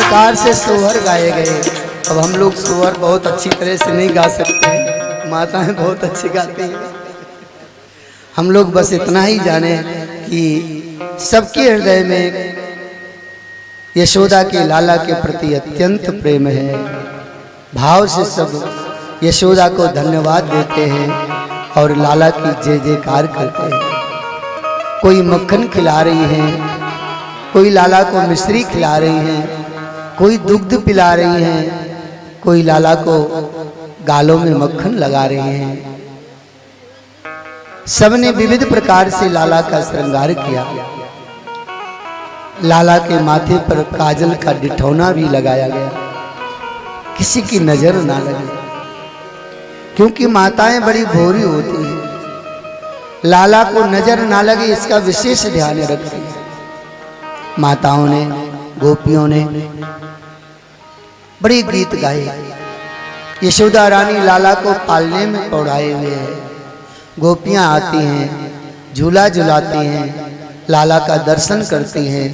प्रकार से सोहर गाए गए। अब हम लोग सोहर बहुत अच्छी तरह से नहीं गा सकते, माताएं बहुत अच्छी गाती हैं। हम लोग बस इतना ही जाने कि सबके हृदय में यशोदा के लाला के प्रति अत्यंत प्रेम है। भाव से सब यशोदा को धन्यवाद देते हैं और लाला की जय जयकार करते हैं। कोई मक्खन खिला रही है, कोई लाला को मिश्री खिला रही हैं, कोई दुग्ध पिला रही हैं, कोई लाला को गालों में मक्खन लगा रही हैं। सबने विविध प्रकार से लाला का श्रृंगार किया। लाला के माथे पर काजल का डिठौना भी लगाया गया, किसी की नजर ना लगे, क्योंकि माताएं बड़ी भोरी होती हैं। लाला को नजर ना लगे इसका विशेष ध्यान रखती हैं। माताओं ने, गोपियों ने बड़ी गीत गाए। यशोदा रानी लाला को पालने में पौड़ाए हुए है। गोपियां आती हैं, झूला झुलाती हैं, लाला का दर्शन करती हैं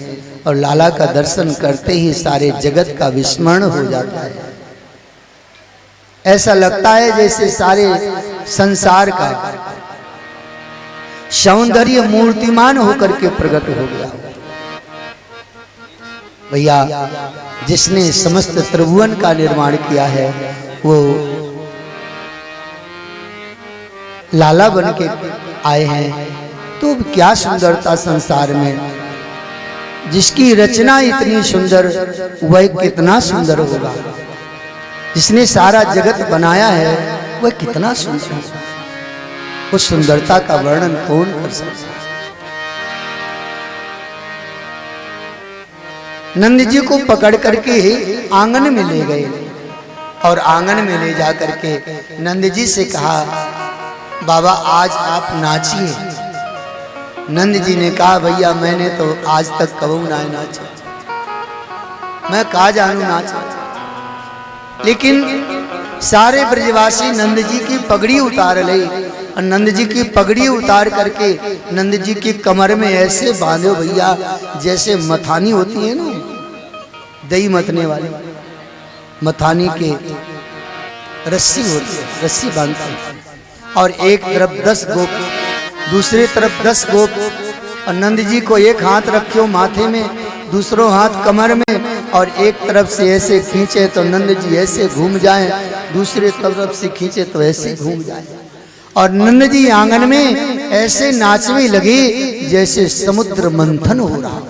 और लाला का दर्शन करते ही सारे जगत का विस्मरण हो जाता है। ऐसा लगता है जैसे सारे संसार का सौंदर्य मूर्तिमान होकर के प्रकट हो गया। भैया, जिसने समस्त त्रिभुवन का निर्माण किया है वो लाला बन के आए हैं, तो क्या सुंदरता संसार में। जिसकी रचना इतनी सुंदर वह कितना सुंदर होगा। जिसने सारा जगत बनाया है वह कितना सुंदर होगा। उस सुंदरता का वर्णन कौन कर सकता है। नंद जी को पकड़ करके आंगन में ले गए और आंगन में ले जा करके नंद जी से कहा, बाबा आज आप नाचिए। नंद जी ने कहा, भैया मैंने तो आज तक कबू ना नाचा, मैं कहा जानू नाचा। लेकिन सारे ब्रजवासी नंद जी की पगड़ी उतार ले और नंद जी की पगड़ी उतार करके नंद जी की कमर में ऐसे बांधो भैया जैसे मथानी होती है ना, दही मतने वाली मथानी के रस्सी होती है, रस्सी बांधते हैं। और एक तरफ 10 गोप, दूसरी तरफ 10 गोप, और नंद जी को एक हाथ रखियो माथे में, दूसरों हाथ कमर में, और एक तरफ से ऐसे खींचे तो नंद जी ऐसे घूम जाएं, दूसरे तरफ से खींचे तो ऐसे घूम जाएं। और नंद जी आंगन में ऐसे नाचने लगे जैसे समुद्र मंथन हो रहा।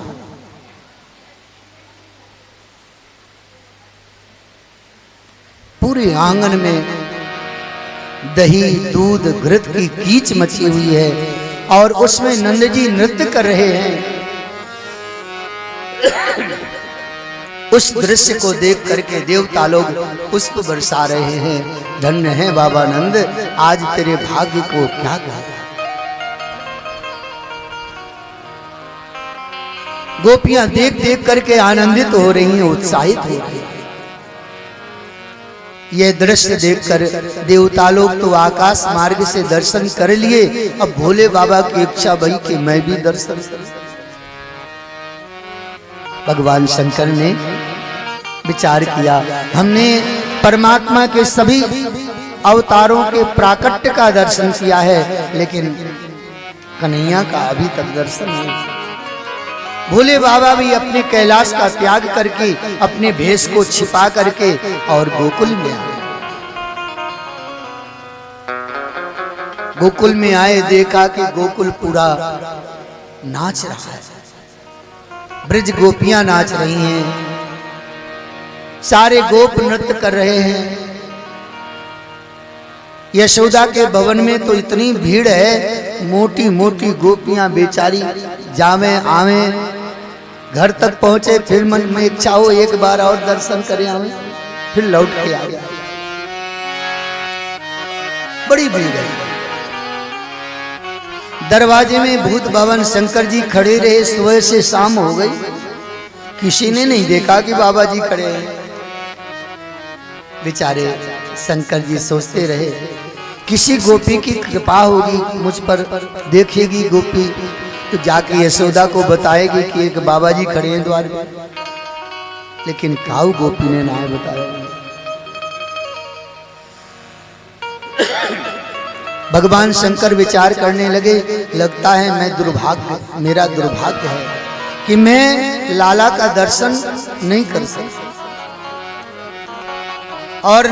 पूरे आंगन में दही दूध घृत की कीच मची हुई है और उसमें नंद जी नृत्य कर रहे हैं। उस दृश्य को देख करके देवता लोग पुष्प बरसा रहे हैं। धन्य है बाबा नंद, आज तेरे भाग्य को क्या कहा। गोपियां देख देख करके आनंदित हो रही हैं, उत्साहित हो रही हैं। यह दृश्य देखकर देवता लोग तो आकाश मार्ग से दर्शन कर लिए। अब भोले बाबा की इच्छा भई कि मैं भी दर्शन करूं। भगवान शंकर ने विचार किया, हमने परमात्मा के सभी अवतारों के प्राकट्य का दर्शन किया है, लेकिन कन्हैया का अभी तक दर्शन नहीं। भोले बाबा भी अपने कैलाश का त्याग करके अपने भेष को छिपा करके और गोकुल में आए। गोकुल में आए, देखा कि गोकुल पूरा नाच रहा है। ब्रज गोपियां नाच रही हैं, सारे गोप नृत्य कर रहे हैं। यशोदा के भवन में तो इतनी भीड़ है, मोटी मोटी गोपियां बेचारी जावे आवे, घर तक पहुंचे, फिर मन में इच्छा हो एक बार और दर्शन करें आवे, फिर लौट के आ गया। बड़ी भीड़ है। दरवाजे में भूत भवन शंकर जी खड़े रहे, सुबह से शाम हो गई, किसी ने नहीं देखा कि बाबा जी खड़े हैं। बेचारे शंकर जी सोचते रहे किसी गोपी की कृपा होगी मुझ पर, देखेगी गोपी तो जाके यशोदा को बताएगी कि एक बाबा जी खड़े हैं द्वार पे। लेकिन काऊ गोपी ने ना बताया। भगवान शंकर विचार करने लगे, लगता है मेरा दुर्भाग्य है कि मैं लाला का दर्शन नहीं कर सकता। और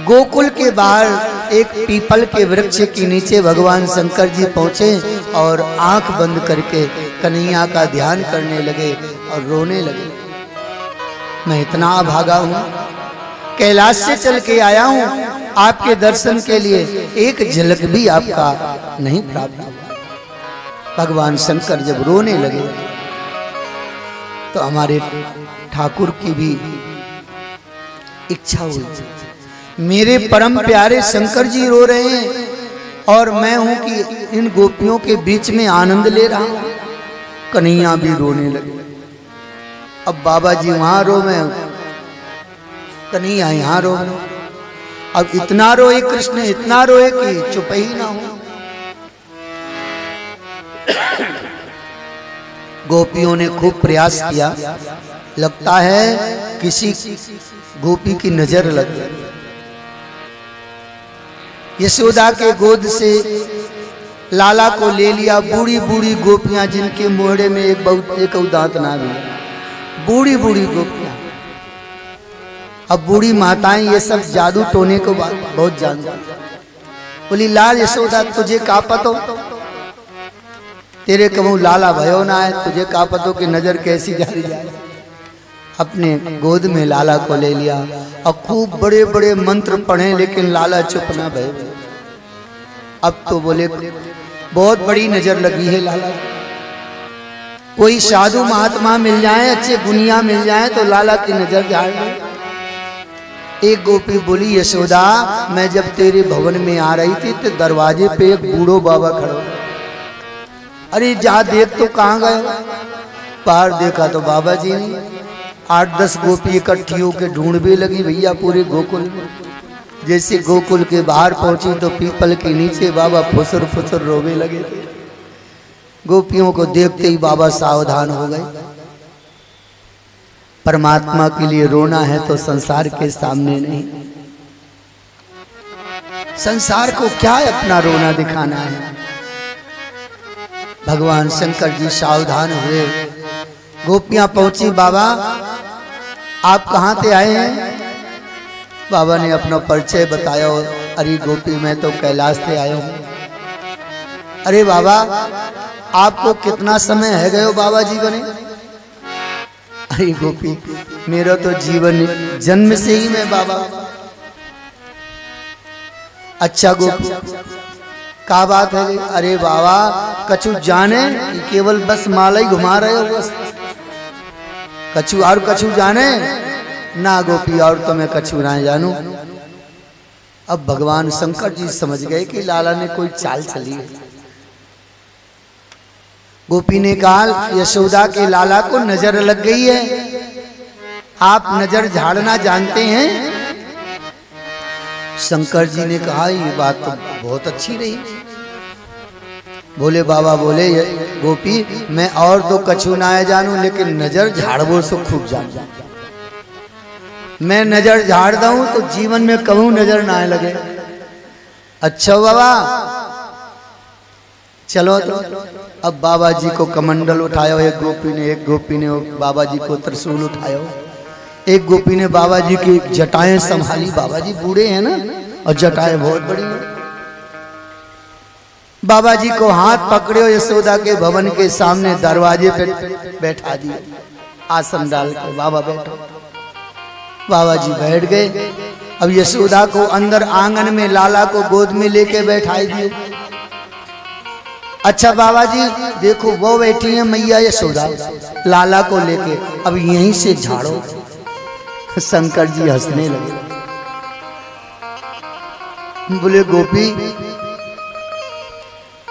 गोकुल के बाहर एक पीपल के वृक्ष के नीचे भगवान शंकर जी पहुंचे और आंख बंद करके कन्हैया का ध्यान करने लगे और रोने लगे। मैं इतना अभागा हूं, कैलाश से चल के आया हूं आपके दर्शन के लिए, एक झलक भी आपका नहीं प्राप्त हुआ। भगवान शंकर जब रोने लगे तो हमारे ठाकुर की भी इच्छा हुई, मेरे परम प्यारे शंकर जी रो रहे हैं और मैं हूं कि इन गोपियों के बीच में आनंद ले रहा हूं। कन्हैया भी रोने लगे। अब बाबा जी वहां रो, मैं कन्हैया यहां रो। अब इतना रोए कृष्ण, इतना रोए कि चुप ही ना हो। गोपियों ने खूब प्रयास किया, लगता है किसी गोपी की नजर लग गई। यशोदा के गोद से लाला को ले लिया। बूढ़ी बूढ़ी गोपियां जिनके मोहड़े में एक दांत ना भी, बूढ़ी बूढ़ी गोपियां। अब बूढ़ी माताएं ये सब जादू टोने को बहुत जानती। बोली, लाल यशोदा तुझे का पतो, तेरे कहूं लाला भयो ना है, तुझे का पतो कि नजर कैसी जा रही जाए। अपने गोद में लाला को ले लिया और खूब बड़े बड़े मंत्र पढ़े, लेकिन लाला चुप ना भय। अब तो बोले बहुत बड़ी नजर लगी है लाला, कोई साधु महात्मा मिल जाए, अच्छे गुनिया मिल जाए तो लाला की नजर झाड़ ले। एक गोपी बोली, यशोदा मैं जब तेरे भवन में आ रही थी तो दरवाजे पे एक बूढ़ो बाबा खड़ा। अरे जा देख तो कहाँ गए। बाहर देखा तो बाबा जी नहीं। 8-10 गोपी इकट्ठी होकर ढूंढने लगी भैया पूरे गोकुल में। जैसे गोकुल के बाहर पहुंची तो पीपल के नीचे बाबा फुसर फुसर रोने लगे। गोपियों को देखते ही बाबा सावधान हो गए। परमात्मा के लिए रोना है तो संसार के सामने नहीं, संसार को क्या अपना रोना दिखाना है। भगवान शंकर जी सावधान हुए। गोपियां पहुंची, बाबा आप कहाँ से आए हैं। बाबा ने अपना परिचय बताया। अरे गोपी मैं तो कैलाश से आया हूं। अरे बाबा आपको कितना समय है गए हो बाबा जी बने। अरे गोपी मेरा तो जीवन जन्म से ही मैं बाबा। अच्छा गोपी क्या बात है। अरे बाबा कछु जाने कि केवल बस माला ही घुमा रहे हो बस, कछु और कछु जाने ना गोपी, और तो मैं कछु ना जानू। अब भगवान शंकर जी समझ गए कि लाला ने कोई चाल चली है। गोपी ने कहा, यशोदा के लाला को नजर लग गई है, आप नजर झाड़ना जानते हैं। शंकर जी ने कहा, ये बात तो बहुत अच्छी रही। बोले बाबा बोले, गोपी मैं और तो कछु ना जानू, लेकिन नजर झाड़बो से खूब जान। मैं नजर झाड़ दूं तो जीवन में कभी नजर ना लगे। अच्छा बाबा चलो तो। अब बाबा जी को कमंडल उठाया एक गोपी ने बाबा जी को त्रिशूल उठाया। एक गोपी ने बाबा जी की जटाएं संभाली। बाबा जी बूढ़े हैं ना और जटाएं बहुत बड़ी हैं। बाबा जी को हाथ पकड़े और यशोदा के भवन के सामने दरवाजे पे बैठा दिए, आसन डाल के बाबा बैठो। बाबा जी बैठ गए। अब यशोदा को अंदर आंगन में लाला को गोद में लेके बैठाई दिए। अच्छा बाबा जी देखो वो बैठी है मैया यशोदा लाला को लेके, अब यहीं से झाड़ो। शंकर जी हंसने लगे। बोले गोपी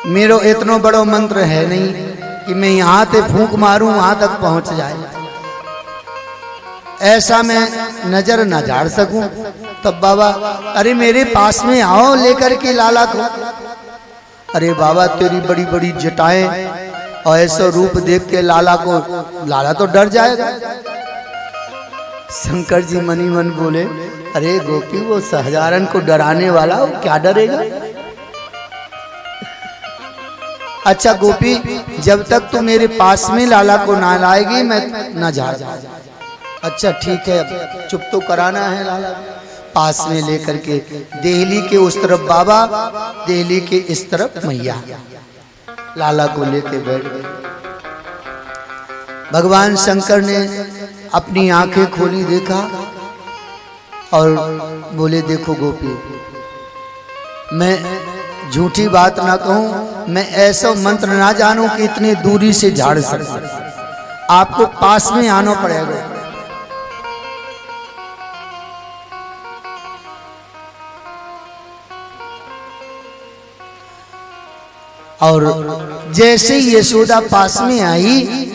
मेरो इतना बड़ा मंत्र है नहीं कि मैं यहां से फूंक मारूं वहां तक पहुंच जाए, ऐसा मैं नजर ना झाड़ सकूं। तब बाबा अरे मेरे पास में आओ लेकर के लाला को। अरे बाबा तेरी बड़ी बड़ी जटाएं और ऐसा रूप देख के लाला तो डर जाएगा। शंकर जी मनी मन बोले, अरे गोपी वो सहजानन को डराने वाला, वो क्या डरेगा। अच्छा गोपी, जब तक तू मेरे पास में लाला को ना लाएगी मैं ना जा। अच्छा ठीक है, अब चुप तो कराना है लाला। पास में लेकर के देहली के उस तरफ बाबा, देहली के इस तरफ मैया, लाला को लेके बैठ गए। भगवान शंकर ने अपनी आंखें खोली, देखा और बोले, देखो गोपी, मैं झूठी बात ना कहूं, मैं ऐसा मंत्र ना जानूं कि इतनी दूरी से झाड़ सकूं, आपको पास में आना पड़ेगा। और जैसे ही यशोदा पास में आई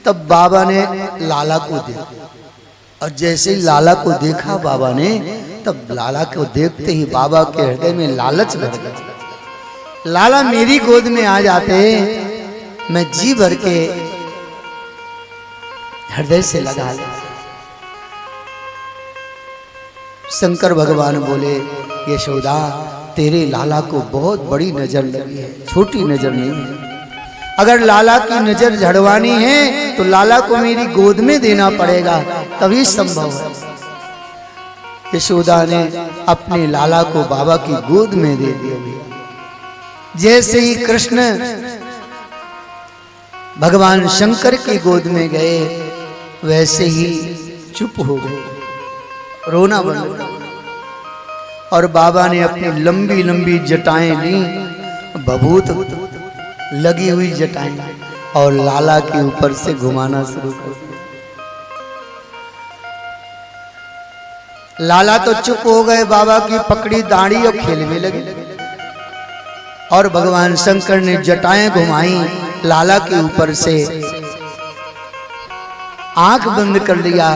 तब बाबा ने लाला को देखा, और जैसे ही लाला को देखा बाबा ने, तब लाला को देखते ही बाबा के हृदय में लालच भर गया। लाला मेरी गोद में आ जाते, मैं जी भर के हृदय से लगा ले। शंकर भगवान बोले, यशोदा तेरे लाला को बहुत बड़ी नजर लगी है, छोटी नजर नहीं है। अगर लाला की नजर झड़वानी है तो लाला को मेरी गोद में देना पड़ेगा, तभी संभव है। यशोदा ने अपने लाला को बाबा की गोद में दे दिया। जैसे ही कृष्ण भगवान शंकर की गोद में गए, वैसे ही चुप हो गए, रोना बंद हो गया। और बाबा ने अपनी लंबी लंबी जटाएं ली, भभूत लगी हुई जटाएं, और लाला के ऊपर से घुमाना शुरू कर दिया। लाला तो चुप हो गए, बाबा की पकड़ी दाढ़ी और खेलने लगे। और भगवान शंकर ने जटाएं घुमाई लाला के ऊपर से, आंख बंद कर लिया,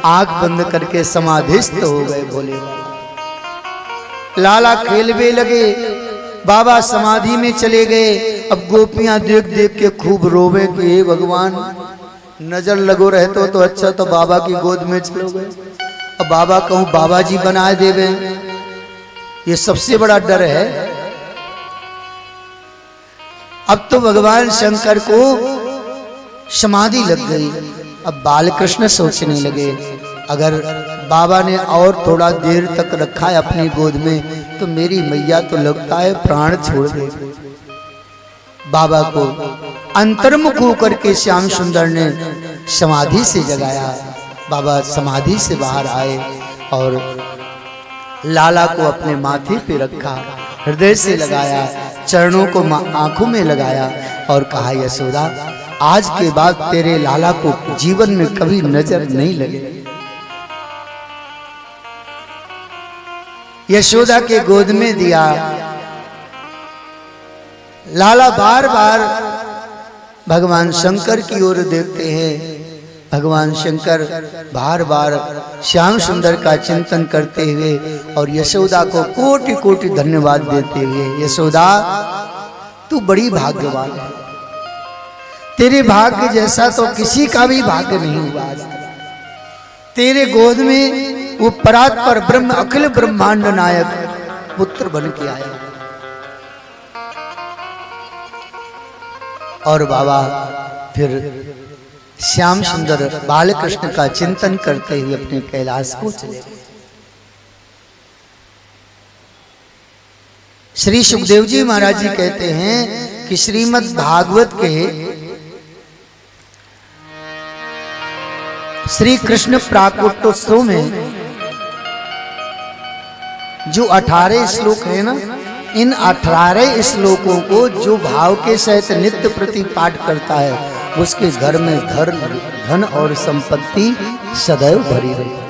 आंख बंद करके समाधिस्थ हो गए भोले बाबा। लाला खेलवे लगे, बाबा समाधि में चले गए। अब गोपियां देख देख के खूब रोवे कि हे भगवान, नजर लगो रहते तो अच्छा, तो बाबा की गोद में चलो गए। अब बाबा कहूं बाबा जी बनाए देवे, ये सबसे बड़ा डर है। अब तो भगवान शंकर को समाधि लग गई। अब बालकृष्ण सोचने लगे, अगर बाबा ने और थोड़ा देर तक रखा है अपनी गोद में तो मेरी मैया तो लगता है प्राण छोड़ दे। बाबा को अंतर्मुख होकर के श्याम सुंदर ने समाधि से जगाया। बाबा समाधि से बाहर आए और लाला को अपने माथे पे रखा, हृदय से लगाया, चरणों को आंखों में लगाया और कहा, यशोदा आज के बाद तेरे लाला को जीवन में कभी नजर नहीं लगे। यशोदा के गोद में दिया। लाला बार बार भगवान शंकर की ओर देखते हैं। भगवान शंकर बार बार श्याम सुंदर का चिंतन करते हुए और यशोदा को कोटि कोटि धन्यवाद देते हुए, यशोदा तू बड़ी भाग्यवान है, तेरे भाग्य जैसा तो किसी का भी भाग्य नहीं हुआ। तेरे गोद में वो परात्पर ब्रह्म अखिल ब्रह्मांड नायक पुत्र बन के आया। और बाबा फिर श्याम सुंदर बालकृष्ण का चिंतन करते हुए अपने कैलाश को चले गए। श्री सुखदेव जी महाराज जी कहते हैं कि श्रीमद् भागवत के श्री कृष्ण प्राकट्योत्सव में जो 18 श्लोक है ना, इन 18 श्लोकों को जो भाव के सहित नित्य प्रति पाठ करता है उसके घर में धन और संपत्ति सदैव भरी रही।